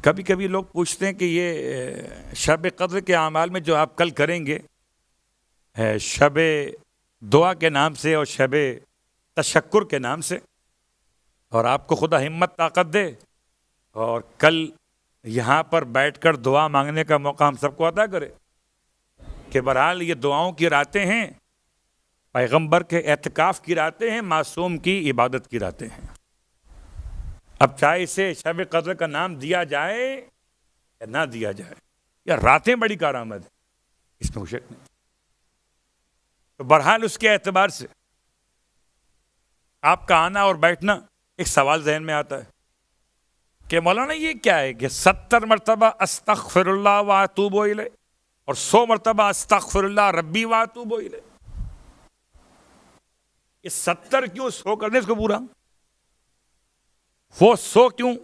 کبھی کبھی لوگ پوچھتے ہیں کہ یہ شب قدر کے اعمال میں جو آپ کل کریں گے شب دعا کے نام سے اور شب تشکر کے نام سے، اور آپ کو خدا ہمت طاقت دے اور کل یہاں پر بیٹھ کر دعا مانگنے کا موقع ہم سب کو عطا کرے کہ بہرحال یہ دعاؤں کی راتیں ہیں، پیغمبر کے اعتکاف کی راتیں ہیں، معصوم کی عبادت کی راتیں ہیں۔ اب چاہے اسے شب قدر کا نام دیا جائے یا نہ دیا جائے، یا راتیں بڑی کارآمد ہیں، اس میں شک نہیں۔ تو بہرحال اس کے اعتبار سے آپ کا آنا اور بیٹھنا، ایک سوال ذہن میں آتا ہے کہ مولانا یہ کیا ہے کہ 70 مرتبہ استغفر اللہ واتوب الیہ اور 100 مرتبہ استغفر اللہ ربی واتوب الیہ، یہ 70 کیوں 100 کرنے اس کو پورا، وہ 100 کیوں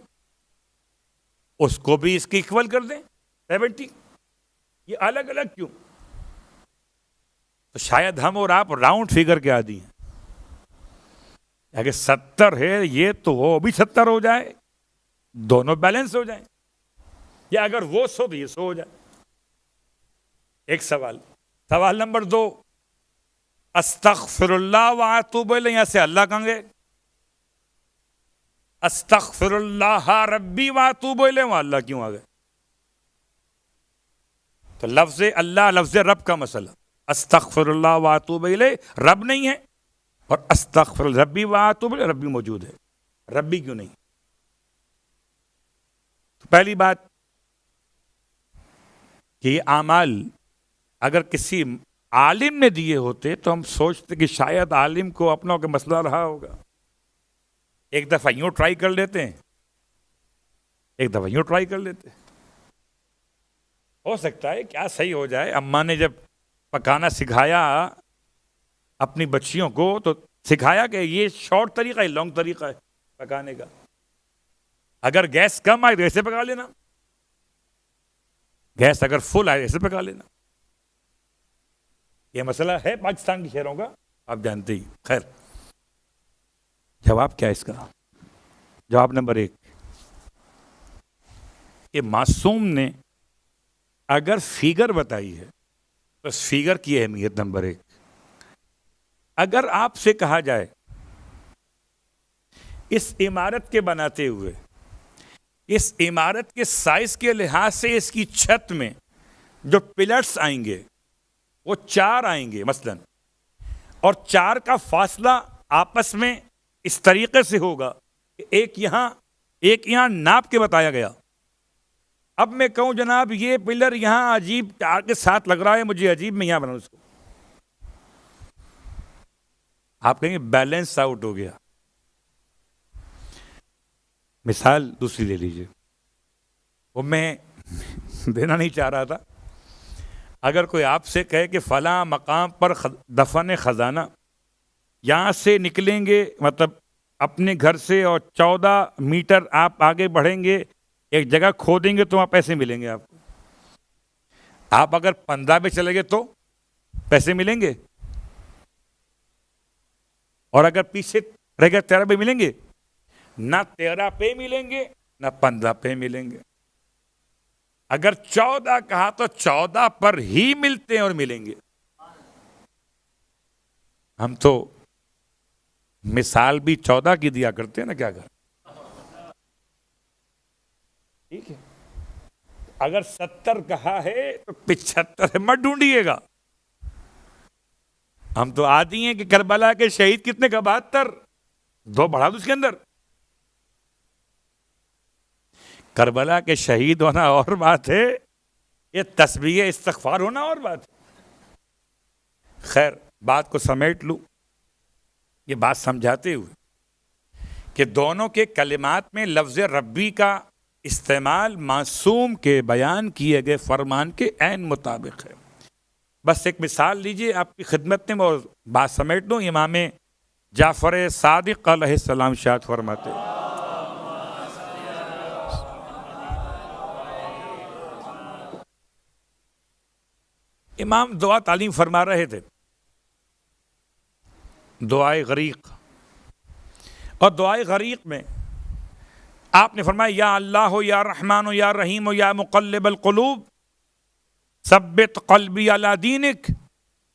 اس کو بھی اس کی اکول کر دیں 70، یہ الگ الگ کیوں؟ تو شاید ہم اور آپ راؤنڈ فگر کے عادی ہیں، اگر 70 ہے یہ تو وہ بھی 70 ہو جائے، دونوں بیلنس ہو جائیں، یا اگر وہ 100 تو یہ 100 ہو جائے۔ ایک سوال نمبر 2، استغفر اللہ واتوب الیہ، یہاں سے اللہ کہیں گے، استغفر اللہ ربی واتوب الیہ، وہاں اللہ کیوں آ گئے؟ تو لفظ اللہ لفظ رب کا مسئلہ، استغفر اللہ واتوب الیہ رب نہیں ہے، اور استغفر ربی واتوب الیہ ربی موجود ہے، ربی کیوں نہیں؟ تو پہلی بات کہ یہ اعمال اگر کسی عالم نے دیے ہوتے تو ہم سوچتے کہ شاید عالم کو اپنوں کا مسئلہ رہا ہوگا، ایک دفعہ یوں ٹرائی کر لیتے ہیں، ایک دفعہ یوں ٹرائی کر لیتے ہیں، ہو سکتا ہے کیا صحیح ہو جائے۔ اماں نے جب پکانا سکھایا اپنی بچیوں کو تو سکھایا کہ یہ شارٹ طریقہ ہے، لانگ طریقہ ہے پکانے کا، اگر گیس کم آئے تو ایسے پکا لینا، گیس اگر فل آئے ایسے پکا لینا۔ یہ مسئلہ ہے پاکستان کی شہروں کا، آپ جانتے ہی۔ خیر، جواب کیا ہے اس کا؟ جواب نمبر 1 کہ معصوم نے اگر فیگر بتائی ہے تو اس فیگر کی اہمیت نمبر 1۔ اگر آپ سے کہا جائے اس عمارت کے بناتے ہوئے اس عمارت کے سائز کے لحاظ سے اس کی چھت میں جو پلرز آئیں گے وہ 4 آئیں گے مثلا، اور 4 کا فاصلہ آپس میں اس طریقے سے ہوگا کہ ایک یہاں ناپ کے بتایا گیا۔ اب میں کہوں جناب یہ پلر یہاں عجیب 4 کے ساتھ لگ رہا ہے، مجھے عجیب، میں یہاں بناؤں اس کو، آپ کہیں گے بیلنس آؤٹ ہو گیا۔ مثال دوسری لے لیجئے، وہ میں دینا نہیں چاہ رہا تھا۔ اگر کوئی آپ سے کہے کہ فلاں مقام پر دفن خزانہ، یہاں سے نکلیں گے مطلب اپنے گھر سے اور 14 میٹر آپ آگے بڑھیں گے، ایک جگہ کھودیں گے تو وہاں پیسے ملیں گے آپ کو، آپ اگر 15 پہ چلے گے تو پیسے ملیں گے، اور اگر پیچھے رہ گئے 13 پہ ملیں گے، نہ 13 پہ ملیں گے نہ 15 پہ ملیں گے۔ اگر 14 کہا تو 14 پر ہی ملتے ہیں اور ملیں گے۔ ہم تو مثال بھی 14 کی دیا کرتے ہیں نا، کیا کر، ٹھیک ہے۔ اگر 70 کہا ہے تو 75 مت ڈھونڈیے گا، ہم تو عادی ہیں کہ کربلا کے شہید کتنے کا 72، 2 بڑھا دو اس کے اندر۔ کربلا کے شہید ہونا اور بات ہے، یہ تسبیح استغفار ہونا اور بات ہے۔ خیر، بات کو سمیٹ لوں، یہ بات سمجھاتے ہوئے کہ دونوں کے کلمات میں لفظ ربی کا استعمال معصوم کے بیان کیے گئے فرمان کے عین مطابق ہے۔ بس ایک مثال لیجئے آپ کی خدمت میں اور بات سمیٹ دوں۔ امام جعفر صادق علیہ السلام ارشاد فرماتے ہیں، امام دعا تعلیم فرما رہے تھے، دعائے غریق، اور دعائے غریق میں آپ نے فرمایا یا اللہ ہو یا رحمان ہو یا رحیم ہو یا مقلب القلوب ثبت قلبی علی دینک.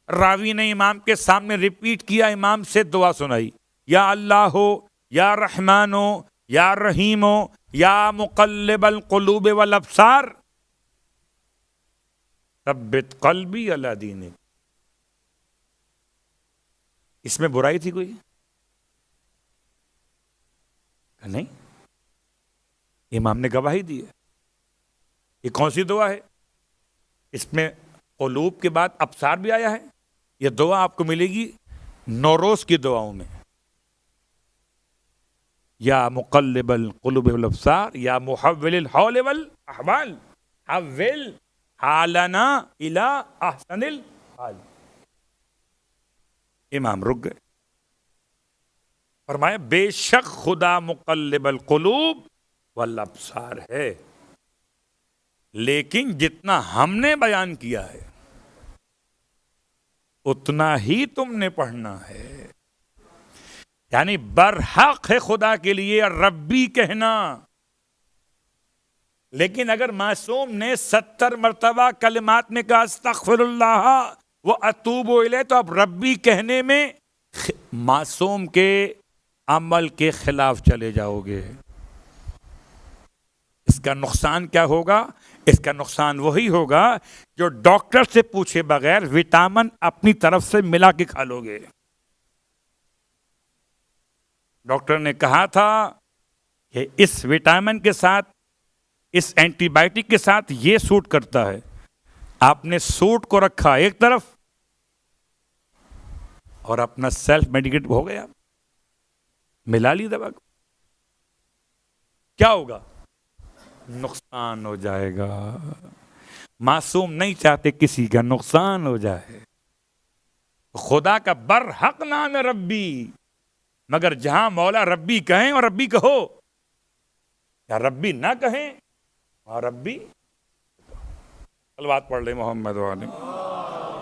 راوی نے امام کے سامنے ریپیٹ کیا, امام سے دعا سنائی, یا اللہ ہو یا رحمان ہو یا رحیم ہو یا مقلب القلوب والابصار ثبت قلبی علی دینک. اس میں برائی تھی کوئی؟ نہیں, امام نے گواہی دی ہے. یہ کون سی دعا ہے؟ اس میں قلوب کے بعد ابصار بھی آیا ہے. یہ دعا آپ کو ملے گی نوروز کی دعاؤں میں. یا مقلب القلوب والابصار یا محول الحول والاحوال حول حالنا الی احسن الحال. امام رک گئے, فرمایا بے شک خدا مقلب القلوب والابصار ہے, لیکن جتنا ہم نے بیان کیا ہے اتنا ہی تم نے پڑھنا ہے. یعنی برحق ہے خدا کے لیے ربی کہنا, لیکن اگر معصوم نے 70 مرتبہ کلمات میں کہا استغفر اللہ و اتوب الیہ, تو اب ربی کہنے میں معصوم کے عمل کے خلاف چلے جاؤ گے. اس کا نقصان کیا ہوگا؟ اس کا نقصان وہی ہوگا جو ڈاکٹر سے پوچھے بغیر وٹامن اپنی طرف سے ملا کے کھا لو گے. ڈاکٹر نے کہا تھا کہ اس وٹامن کے ساتھ, اس اینٹی بائیوٹک کے ساتھ یہ سوٹ کرتا ہے, آپ نے سوٹ کو رکھا ایک طرف اور اپنا سیلف میڈیکیٹ ہو گیا, ملا لی دوا کو. کیا ہوگا؟ نقصان ہو جائے گا. معصوم نہیں چاہتے کسی کا نقصان ہو جائے. خدا کا برحق نام ہے ربی, مگر جہاں مولا ربی کہیں اور ربی کہو, یا ربی نہ کہیں اور ربی. صلوات پڑھ لیں محمد والے.